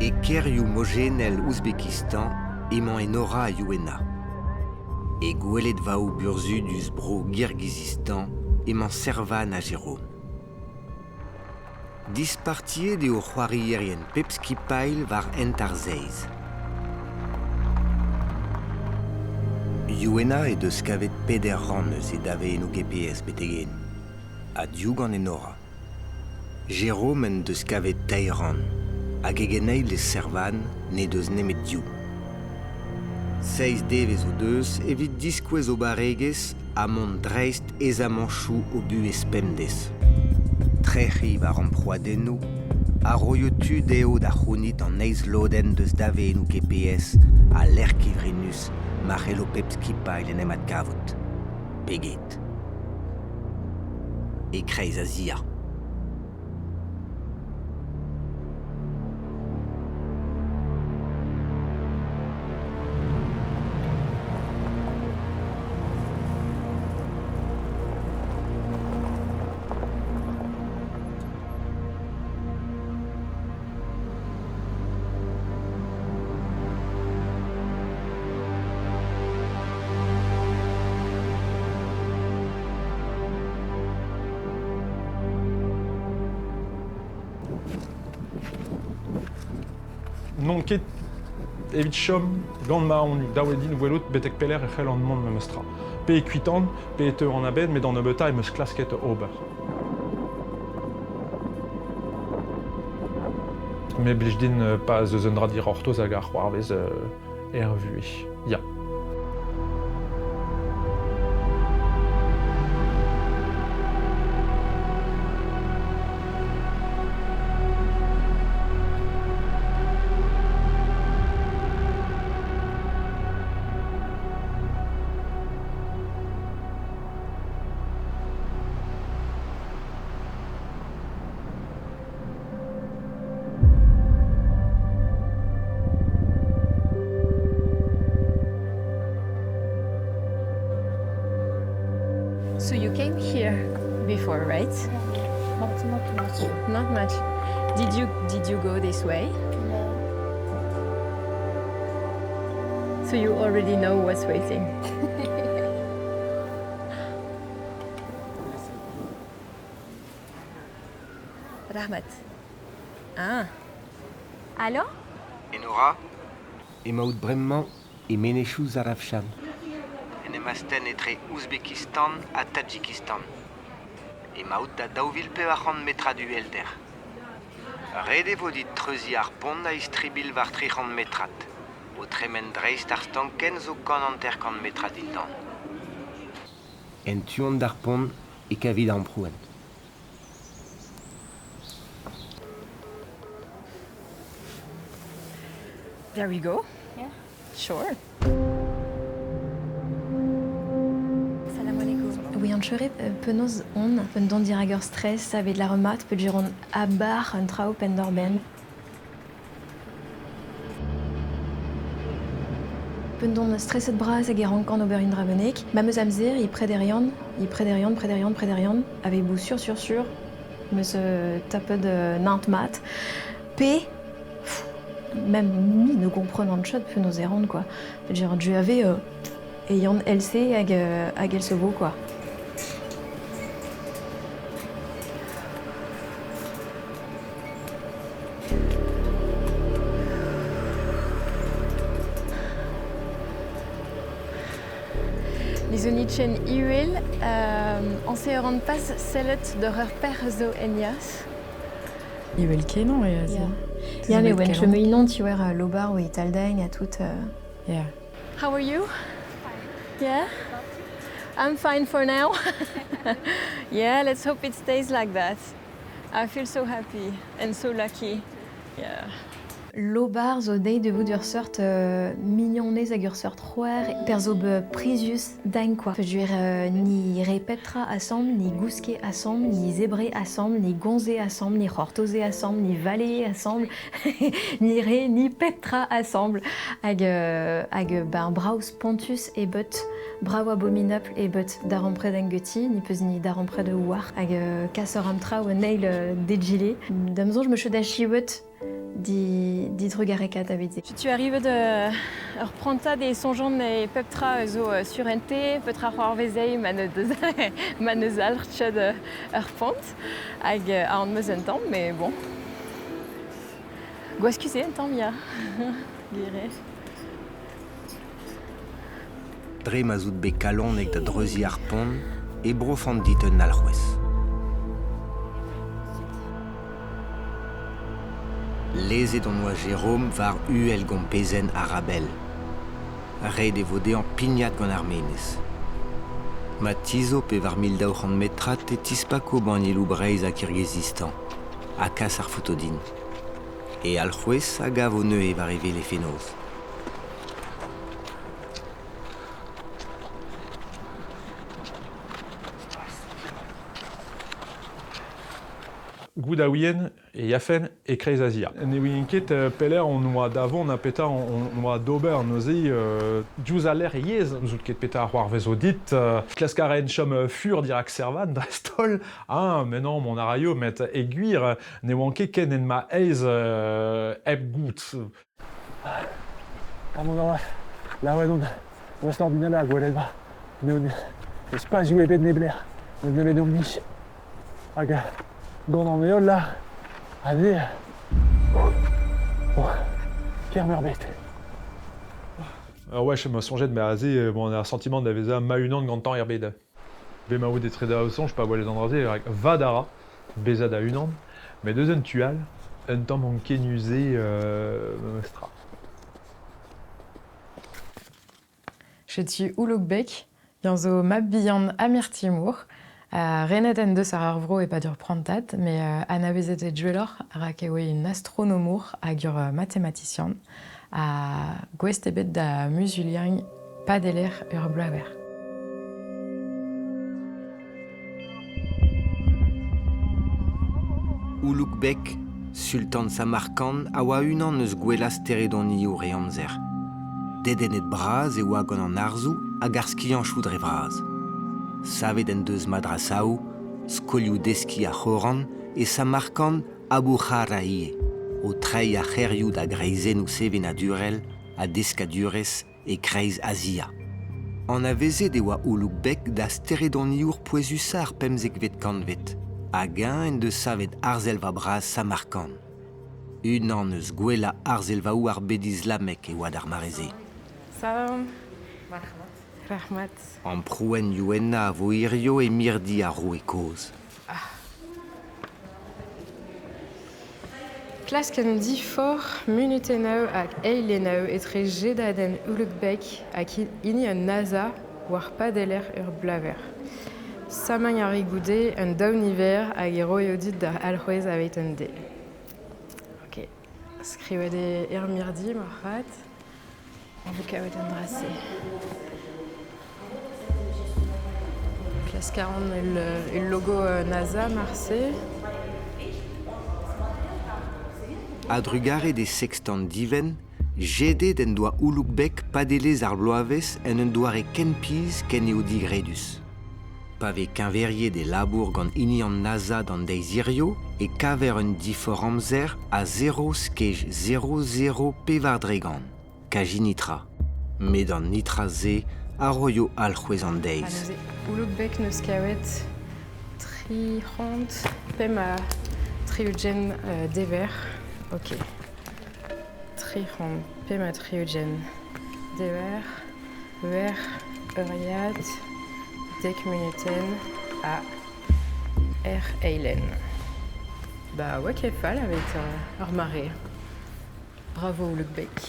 Eker mojen el Ouzbékistan emañ enora a Youena. E gwelet vaou burzudus bro Kirghizistan emañ servan a Jérôme. Dispartiet eo c'hoarierien pepski pail var entarzeiz. Youena e deus kavet peder ran eus e dave en o GPS betegen. A dioug an enora. Jérôme en deus kavet tei ran. Hag egeneil les servan ne deus nemet dioug. 6 devez o deus evit diskouez o baregez a mont dreist ez a manchou o bu espemdez. Trechi var an proadennou, a roiotu deo da c'hounit an eiz loden deus dave en o GPS a l'erkivrinus mar elo pepski pail en emat gavout. Peget. E kreiz a zia. Non ket evit chom gant ma on daouedin welout betek peler e c'hell an mont meustra. Pe e kuitan, pe e teu an abed, met an ebeta e meus klasket ober. Me blij din pas eus un dradir ortoz hag ar c'hoarvez ervue. Ya. So you came here before, right? But not much. Not much. Did you go this way? No. So you already know what's waiting. Rahmat. Ah. Allô? Enora, emaout bremman e menechou Zarafshan. En emasten etre Ouzbékistan a Tadjikistan. Emaout da daouvil pe ac'han metra du elder. Red e vodit treuzi ar pont a istribil var 300 metrat. O tremen dreist ar stanken zo gant an terkant metra dindan. En tuant d'ar pont e kavid an prouen. There we go. Yeah. Sure. Salam alaikum. Oui, an chere penaos on, pen don dirager stress, avec de la remat, peut dire on abar un trao pen d'orben. Pen don stresset bras hag e rankan ober un drabenek, ma meus amzer, i prederian, avec bou sur, meus tapet nant mat, p, même mi ne comprenant de chot penaos errand, quoi. Peut dire, je avais ayant LC hag el sevo, quoi. Les onitchen iuel, en se rend pas sellet de leur père zo enias. Iuel kenon e a Ja. Ja, mais when je me inont, tu vois, lobar ou italdain, à tout. Yeah. How are you? Yeah? I'm fine for now. Yeah, let's hope it stays like that. I feel so happy and so lucky. Yeah. Lobar zo dei de vous sort mignonnez hag sort roer per zo be prisius dain, quoi. Je veux dire, ni repetra assemble, ni gousquet assemble, ni zébré assemble, ni gonzé assemble, ni hortosé assemble, ni valé assemble, ni ré, ni petra assemble. Hag ben braus pontus et but brau abominable et but darompre d'anguti, ni peus ni darompre de war. Hag kassor amtra ou nail degilé. Damzon je me chedach chiwet dit trugareka tabiti. Tu arrives de reprendre des songeons et peptra sur un thé, petra horvezei manezalch de repont avec un mesentam, mais bon. Guascusé un temps bien. Dre mazout be kalon eg da dreuzi ar pont e brofant dit un alc'hwez. Lezet an oa Jérôme var uel gant pezen a rabel. Red e vode an pignat gant ar menez. Ma tizo pe var 1200 metrat e tispako banilou breiz a Kirghizistan, a kas ar fotodin. E alc'hwez a gav o neu e var eve le fenoz. Goudaouien et Yafen et Kreis Asia. Ne winket peller on oa davon a peta on oa d'ober nozi diouz a l'air yez zout ket peta a c'hoar vezo dit klaskaren chom fur dirak servan drestol mais non mon araio met aiguir ne wanket ken en ma eiz eb gout. Mon la ouais donc reste ordinaire à Guelba. Ne pas jouer bet nebler. Ne me donc ni. Aga. Gant meol là, allez, kermerbet. Ouais, je me songeais de me raser, bon, on a un sentiment d'aveza maunant de gantan herbed. Bemao des treda au son, je peux pas voir les endraser, avec Vadara, beza da unand, mais deux tual, un temps manqué nusé, mestra. Je suis Ouloukbek, yanzo mabbian Amir Timur. Reneten de Sararvro et pas dur prantat, mais anabezet et juelor rakewe une astronomour agur mathématicien à gwestebet da musuliang pas deler ur blaver. Ouloukbek, sultan Samarkand, a oa unan eus gwelas teredonioù reamzer. Dedenet braz e oa gant an arzou hag ar skianchoù dre vraz. Savet en deus madrasaou, skolioù deski a c'horan e Samarkand a Boukharaie, o trei a c'herioù da greizennoù seven a durel, a deskadurez e Kreis Asia. An a vezet e oa Ouloukbek da steredonioù poezusa ar pemzekvet kantvet, hag en deus savet arzelva braz Samarkand. Unan eus gwella arzelvaou ar bed islamek e oa d'ar mareze. Salam. Rahmat. An prouen youenna a vo irio e mirdi a roue koz. Klasken di fort munutenau hag eilenau etre jedaden Ouloukbek hag ini un naza war pas deler ur blaver. Samang a rigoude un daouniver hag e roiodit d'ar alc'hwez avet un de. Ok. Skrivede ur mirdi, marchat. On vous kavet un drasé. Classe 40 le logo NASA Marseille. A drugare de sextant diven, jede den doa Ouloukbek padelez ar bloavezh en un doare ken piz ken eo digredus. Pave kinverier de labour gant ini an NASA d'an deiz irio e kaver un difor amzer a 0 skej 00 pevar dregan, kajinitra. Me d'an nitra ze a roio alc'hwez an deiz. Ouloukbek neus kavet 30 pem a triugen dever. Ok. 30 pem a triugen dever. Ver euriad dek minuten a eilen. Bah ouais, qu'est fall avec ur mare. Bravo Ouloukbek.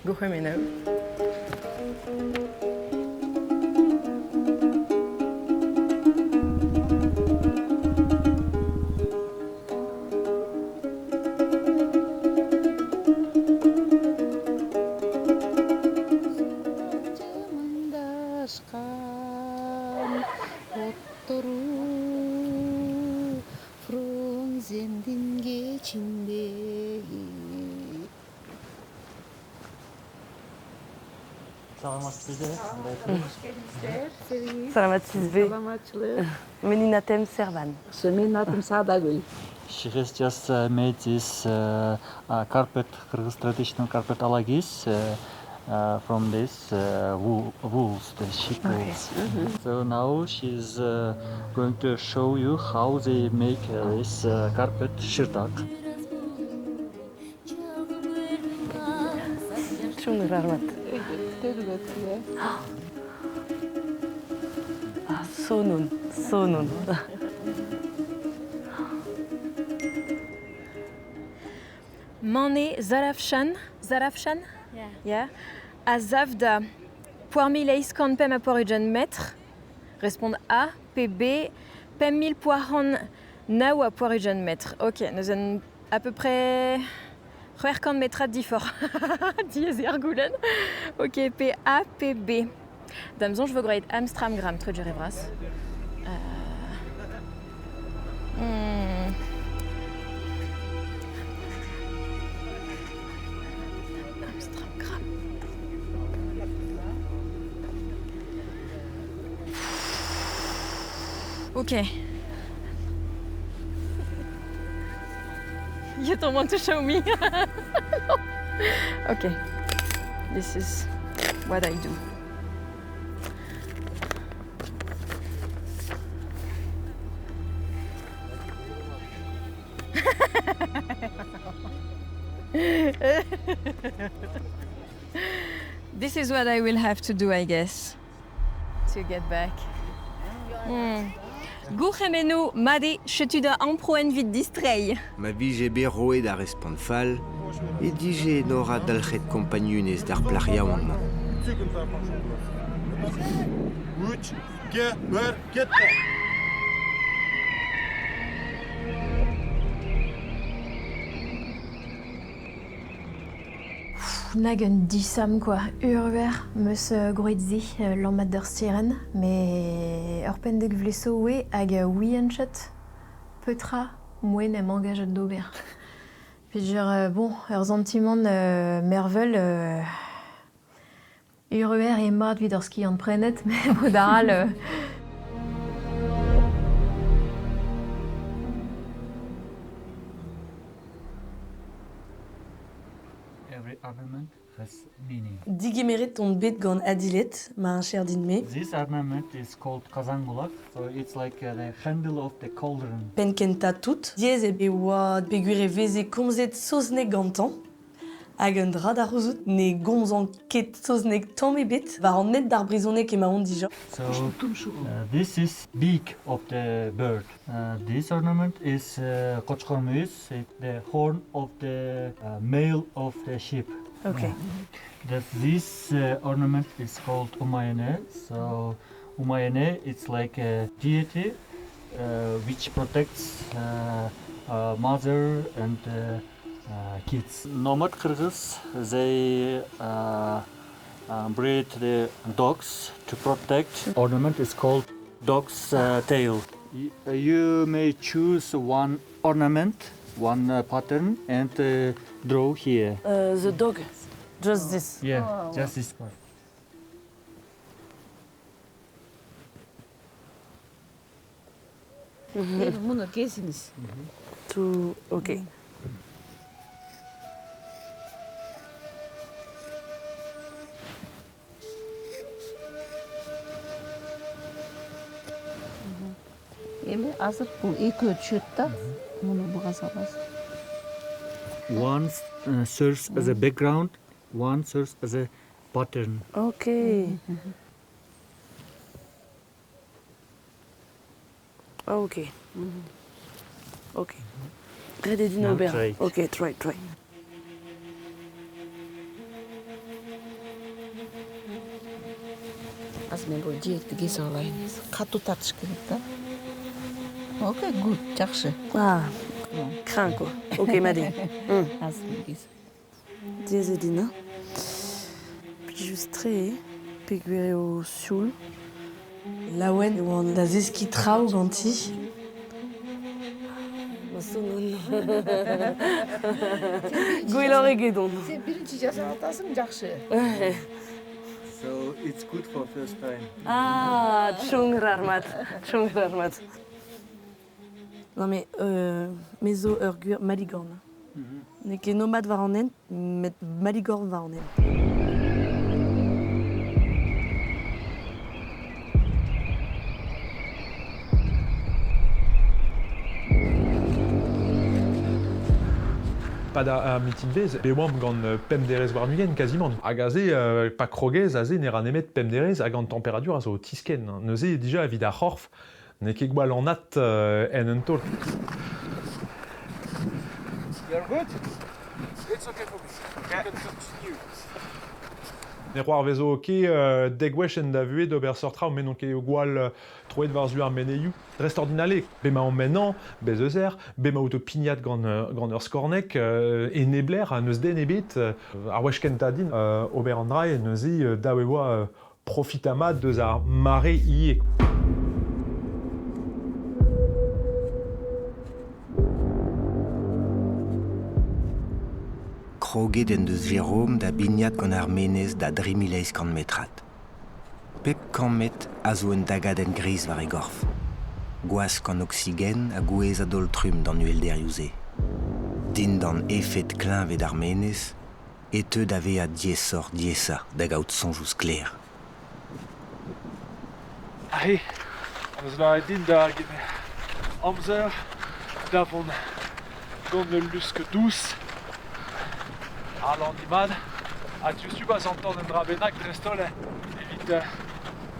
Gouc'hemeno. Salamat sizbe. Meninatem servan. Seminatum sadagul. She has just made this carpet, Kyrgyz traditional carpet alagis, from this wools, the sheep wools. So now she's going to show you how they make this carpet shirtak. Çok rahmet. Sonun. Mané Zarafshan. Yeah. A Zavda. Poirmileis kan pem a porujan mètre. Répond A, PB. Pem 1000 poiron naou a porujan mètre. Ok, nous avons à peu près. Roerkan metra difor. Diez ergulen. Ok, PA, PB. Damzon, je veux grade Amstramgram, trop de bras. Amstramgram. Ok. You don't want to show me. Okay. This is what I do. This is what I will have to do, I guess, to get back. Gouremenu madi chetuda amproen vid distrei. Ma vie roe da respond fal, et dige nora dalchet compagnunes dar plaria wangman. Nagen disam quoi, urwer, meus groitzi l'emmad der stiren, mais urpendek vleso we hag ouienchet, petra, mouen em engaget d'ober. Puis dire, bon, ur sentiment mervel, urwer et mat vid ur ski an prenet, mais modaral... Every ornament has meaning. Digimeret ton bet gant adilet, ma un cher din me. This ornament is called kazangulak, so it's like the handle of the cauldron. Pen kenta tout. Diez e oa begure veze komzet soznek gantan. Hag un dra da rozout ne gomzan ket soznek tamm ebet, var an net d'ar brizonek ema on dija. So this is beak of the bird. This ornament is kochkormuis, the horn of the male of the sheep. Okay. This ornament is called umayene. So umayene, it's like a deity which protects mother and kids. Nomad Kyrgyz, they breed the dogs to protect. Ornament is called dog's tail. You may choose one ornament, one pattern, and draw here. The dog, just this. Yeah, just this part. Bunu kesiniz. To, okay. Emi azıp bu iki ölçütte bunu buğa salası. One serves as a background, one serves as a pattern. Okay. Okay. Okay. Ready to know Now try. Okay, try. Az men bu diyetli gezi olayınız. Katı tartışkılıkta. Okay, good. Жақсы. Ah, crains quoi. Ok, Madé. Az men gezi. Diazedina. Puis justre, peguere au sioul. Lawen, oan da zeski trao ganti. Gwellor egedon. Sen birinci ceza atasın жақсы. So it's good for first time. Ah, tchong rarmat. Non mais meso urgur maligorn. Ne ket nomad war an en, met maligorn war an en. Pas da mitinvez, e oam gant pem derez war nuyen quasiment. Hag aze, pa krogez, aze ne ran emet pem derez hag an temperadur a zo tisken. Neuze dija evit ar c'horf, ne ket gwall an at en un tol. You're good? It's okay for me. You can continue. Ne c'hoar vezo ket degwechen da vuet d'ober sortra o menon ket gwall troet war zu ar meneiou. Rest ordinale, bema an menan, bez eus er, bema auto pignat gant ur skornek, e nebler a neus den ebet, ar wech kenta din ober an dra neuze da oa profitamat deus ar mare ie. Kroget en deus Jérôme da bignat gant ar menez da 3000 kant metrat. Pep kamet a zo en dagad en gris war e gorf. Gwas kan oxygen a gouez a doltrum d'an uelderioù-se. Din d'an efet klinvet ar menez, e teu da ve a diesor diesa da gaout sonjouz kler. Ahi, eus la din da gine amzer da vont gant ne lusk douce ar landimad a tu subas an tan en dra bennak drestol evit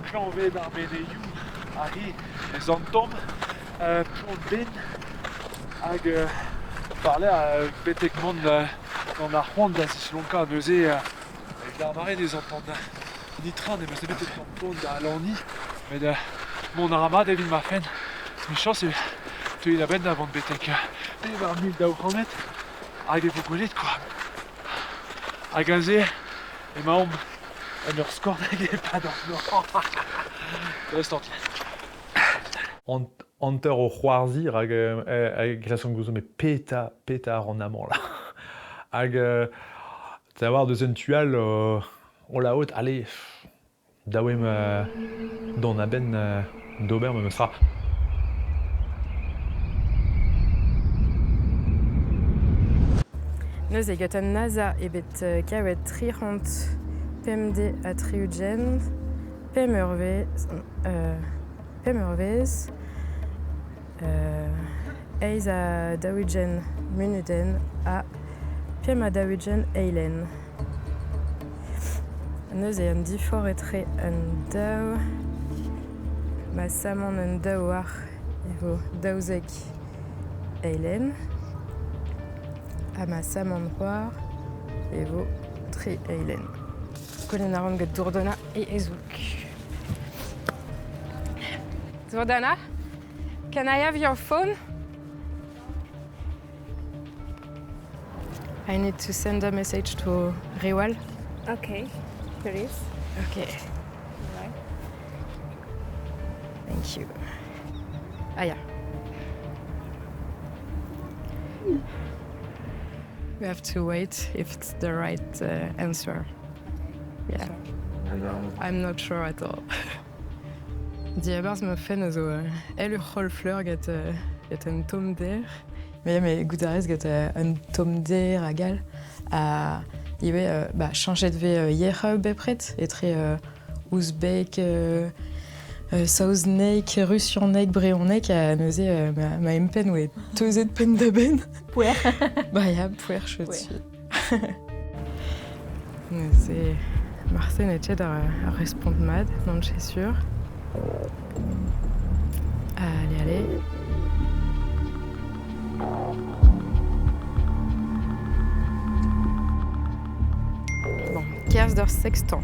klanvet ar meneiou ahi ez an tom pont ben hag parle a betek mont gant ar c'hoant da zislonka neuze evit ar mare ez an tan nitran e meus ebet an pont da alani met mon aramad evit ma fen mi chans tu in a ben da vont betek war 1000 da oc'hamet hag e vo gwelet quoi. Hag aze, ema omp en ur skorneg e pad an nor. Rest an Anter o c'hoarzir hag glason gouzo met peta ar an amant la. Hag ta war deus un tual o laout, allez, daouem don a ben d'ober me meustra. Neus eget an NASA ebet kavet 30 PMD a triugen, pem eurvez, eiz a daouigen munuden a pem a daouigen eilen. Neus e an difor etre an daou, ma samon an daou ar evo daouzek eilen. A ma samon c'hoar e vo tri eilen. Kolen a ran get dourdona e ezouk. Dourdona, can I have your phone? I need to send a message to Riwal. Okay, please. Okay. Right. Thank you. Ah yeah. We have to wait if it's the right answer. Yeah. I'm not sure at all. Diabars me fen zo el ur c'hol fleur get un tom der. Me goudarez get un tom der a gal a iwe chanchet ve hier bepret etre ouzbek saouznek, russianek, breonek a neuze ma empen oe teuzet pen da ben. Pouer. Ba ya, pouer choti. Neuze Martin etchet a respond mad, non c'e sûr. Allez. Bon, 15 d'heures sextant.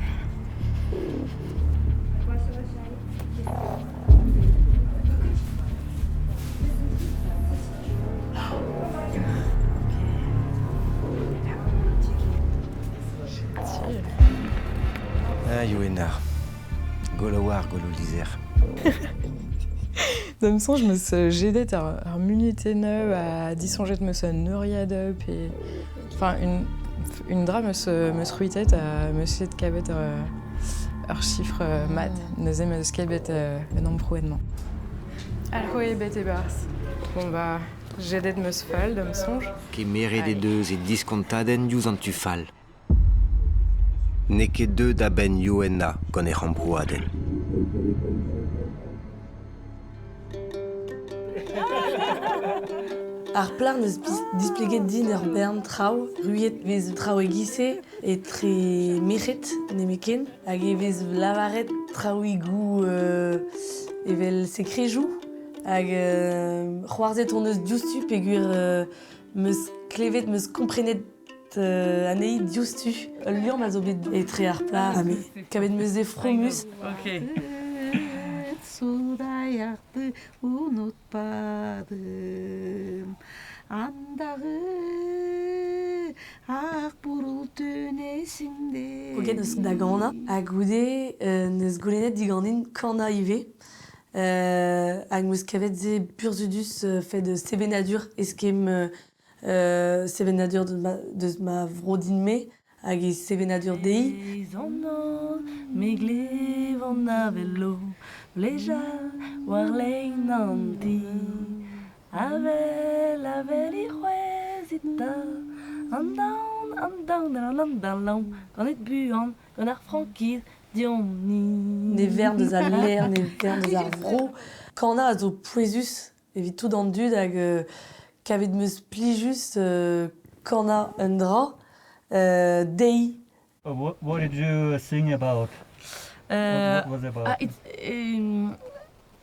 Ah, Yoenar. Golo war, golo lizer. Da me sonj meus jedet ar munuteneu a disonjet meus an neuriadeup e... Enfin, une dra meus ruitet a meus set kabet ur chiffre mad. Neuze meus kabet un emprouennement. Alro e bet e bars. bon bah, j'ai de me sfal, de me songe. Qui mere des deux et discontaden you tu fal. Ne ket deux da ben yoena gant e rembrouaden. Ar plar neus displeget din ur bern trao, ruet vez trao e gise e tre mechet nemeken, hag e vez lavaret trao e gou evel sekrejou, hag c'hoarzet on eus diouztu peogwir meus klevet, meus komprenet anei diouztu. Liam a zo bet e tre ar plar, ha me kavet meus e fromus. Ok. Sudayaktı unutmadım Andağı akburul tünesinde Poget eus da gana, hag goude neus golenet diganin kana ive. Hag meus kavet ze burzudus fet de sevenadur eskem sevenadur deus ma vrodin me hag e sevenadur dei. Zonno megle van avello Leja warlei nanti Avel i c'hwezita Andaun Gant et buan, gant ar frankiz diomni Ne vern deus a ler, ne vern deus ar vro. Kana a zo pouezus evit tout an dud hag kavet meus plijus kana un dra dei. What did you sing about? What was it about?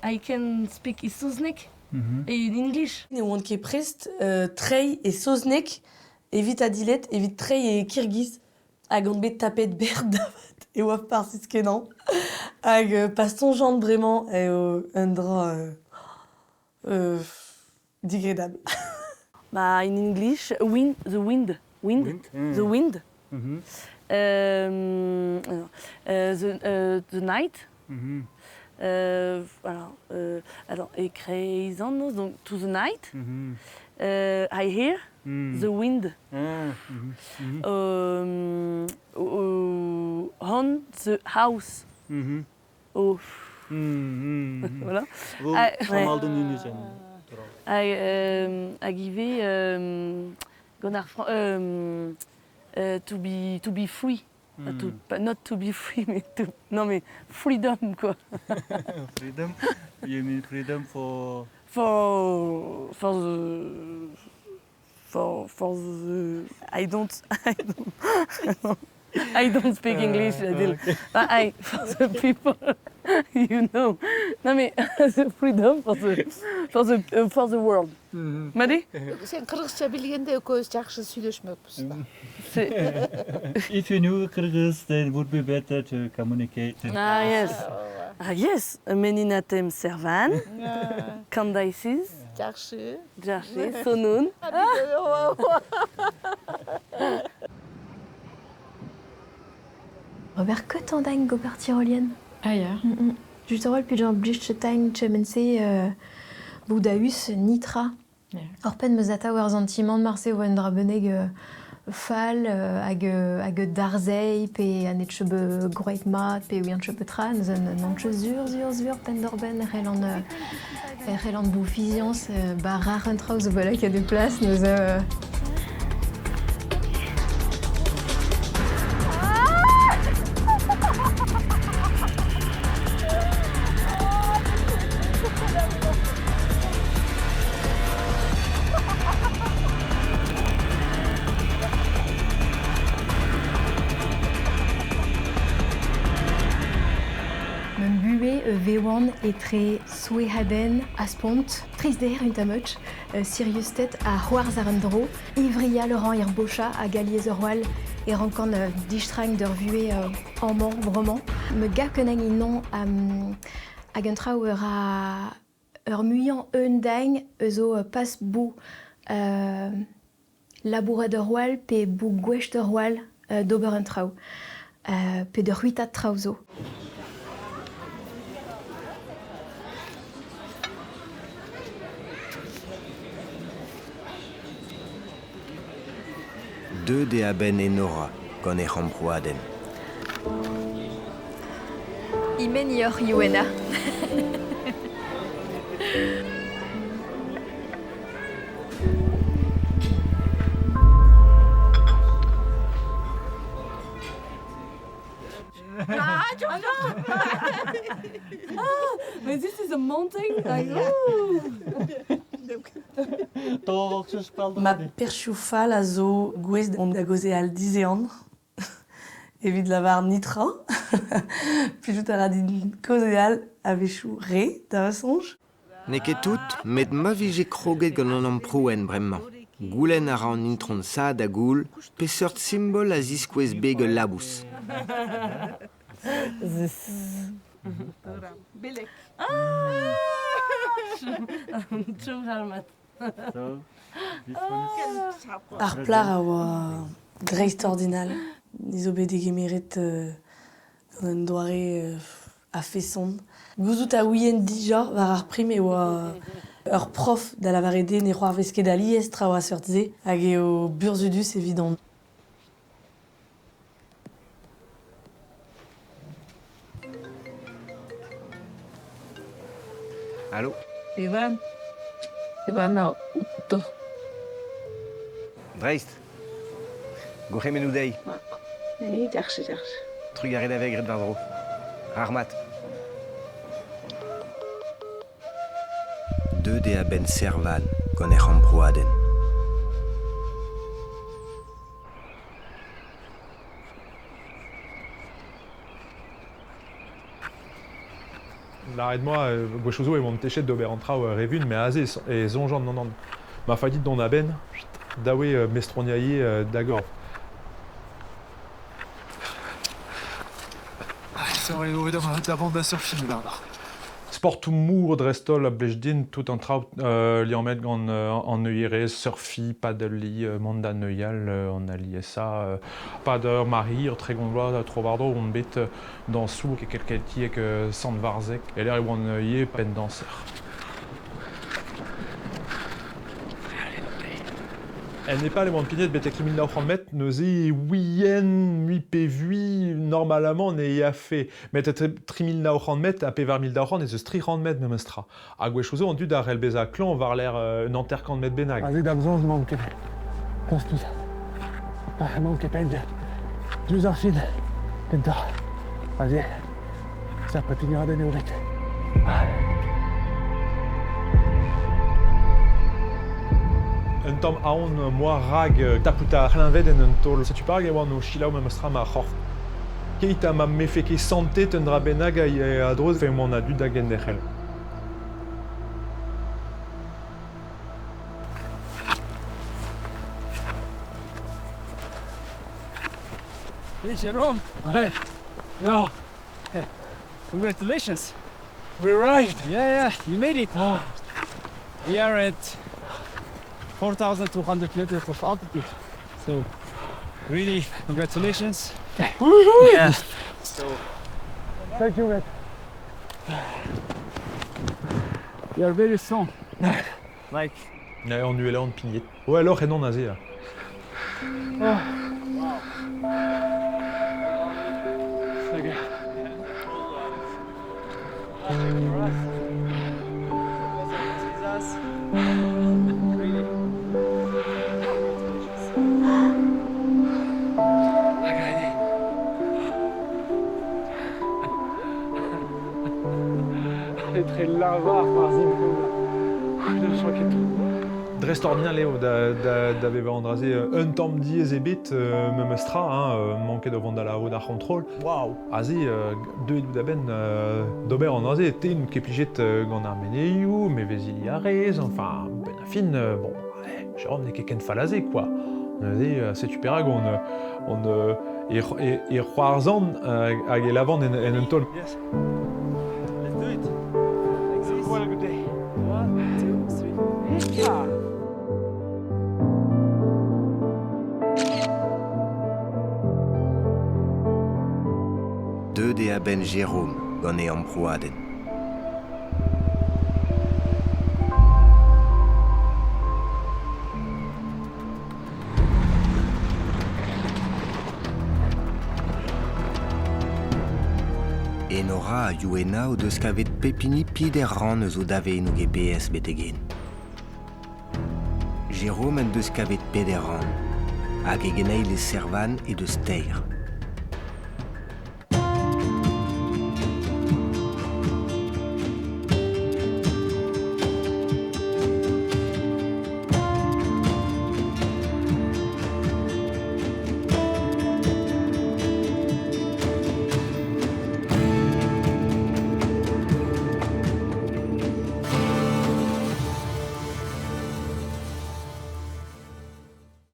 I can speak Isuznek in English. Ne oant ket prest trei e soznek evit adilet, evit trei e kirgiz hag an bet tapet berd davat e oa parsis kenan hag pas sonjant bremañ un dra digredable. Bah, in English, the wind. The wind. The night. Alors, écrit en nous, donc to the night. I hear the wind. On the house. Oh. Voilà. I give to be free. Not to be free, mais non mais freedom quoi. Freedom? You mean freedom for the I don't speak English. Okay. For the people, you know. Non mais the freedom for the world. Madi? Sen Kırgızca bilgende göz жақсы сөйлешмекпіз. If you knew Kyrgyz, then it would be better to communicate. Yes. Yes, meninatem servan. Kandaysiz. Жақсы. Жақсы, sonun. Robert, que t'en dingue Gobert tyrolienne. Ailleurs. Juste rôle, puis genre Blichtstein, Chemense, Boudaus, Nitra. Orpen mezata war zantiment Marse wendra beneg fall hag darzei pe anet chebe groitmat pe wian chebe tran zan nanche zur pendorben relan boufizians ba raren traus voilà qu'il y a des places nous Vewan et très Souehaden Aspont, Tris der Untamuch, Sirius Tet à Huarzarendro, Ivria Laurent Irbocha à Galiezerwal et Rancan Distrang de Revue en membrement. Me gakenang inon à Guntrauer à Muyant Eundang, Ezo passe bou Labouret de Roal, pe bou Gwesh de Roal d'Oberentrau, pe de Ruitat Trauzo. Deux de aben et Nora, gant e rembrouaden. Imen yor Iwena. But this is a mountain. Like, Ma perchoufal a zo gwez on da goze al dizean. Evit lavar nitra. Plijout a radin koze al a vechou re, da sonj. Ne ket tout, met ma vije kroget gant an amprouen bremman. Goulen a ran intron sa da goul, pe seurt symbol a ziskouez bege labous. Belek. Tchou jalmat. So, this one is... Ar plar a oa dreist ordinal. Nizo bet ege meret gant an doare a fesson. Gouzout a ouien dija war ar prim e oa ur prof da lavarede ne c'hoar vez ket alies tra oa seurt ze hag eo burzudus evidon. Allô? Ivan? Ivan, no. To. Dreist. Gouremenoù dei. Jarche. Trugarez da vegret war dro. Armat. Deux de a ben servan gant e c'hamproadenn. L'arrête-moi, Gouechouzo et mon téchet d'ober en trao revun, mais azé et zonjan non. Ma fadit don a ben, dawe mestroniaie d'agor. C'est vrai, d'avant de surfing là. Sport tout mour drestol a blejdin tout en trao liamet gant en neuire, surfi, paddeli, manda neuial, on a lié ça. Padder, marir, très gondlois, trovardo, on bet dans souk et quelqu'un qui que sant varzek. Et l'air on neuier pen danser. Elle n'est pas les mondes pignets de bête 1900 mètres, nous wien, 8 PV, normalement, n'est a fait. Mais 3900 mètres, à P20 000 et ce 300 mètres, même stra. À Gouechouzo, on dû d'arrêt Béza clan, on va l'air n'entercant de mètres bénag. Vas-y, d'absence, manque. Construit. Manque pende. Deux arfines. Tenta. Vas-y. Ça peut tenir à donner au mec. Un tom aon moi rag taputa hlanved en un tol. Si tu parles ewan o chilaou même stra ma chor. Keita ma mefeke santé tendra benag a droz fait mon adu da gen dechel. Hey, Jérôme. Ouais. No. Congratulations. We arrived. Yeah, you made it. Oh. We are at 4,200 meters of altitude. So, really, congratulations. Yeah. So, thank you, man. You are very strong. Like. Ouais, on nuait là, on pignait. Ouais, alors, et non nazé là. Oh. Okay. Très lava, Drest ordinaire Léo, d'aveva andrasé un tom diez et bit me mestra, manquait de vendre à la haut d'un contrôle. Waouh! Azé, deux d'aben d'ober andrasé, était une képliget gant arménéiou, mais vésil yarez, enfin, ben affine, bon, Jérôme n'est qu'un falazé quoi. On a dit, c'est super, on et roarzan, hag e lavand en un tol. Yes. Let's do it. What a good day. 1, 2, 3. Yeah. Deux de a ben Jérôme gant e amproadenn. Enora a youena o deus kavet pepini pid er ran eus o dave nou GPS betegen. Jérôme en deus kavet ped er ran, hag e genei les servan e deus teir.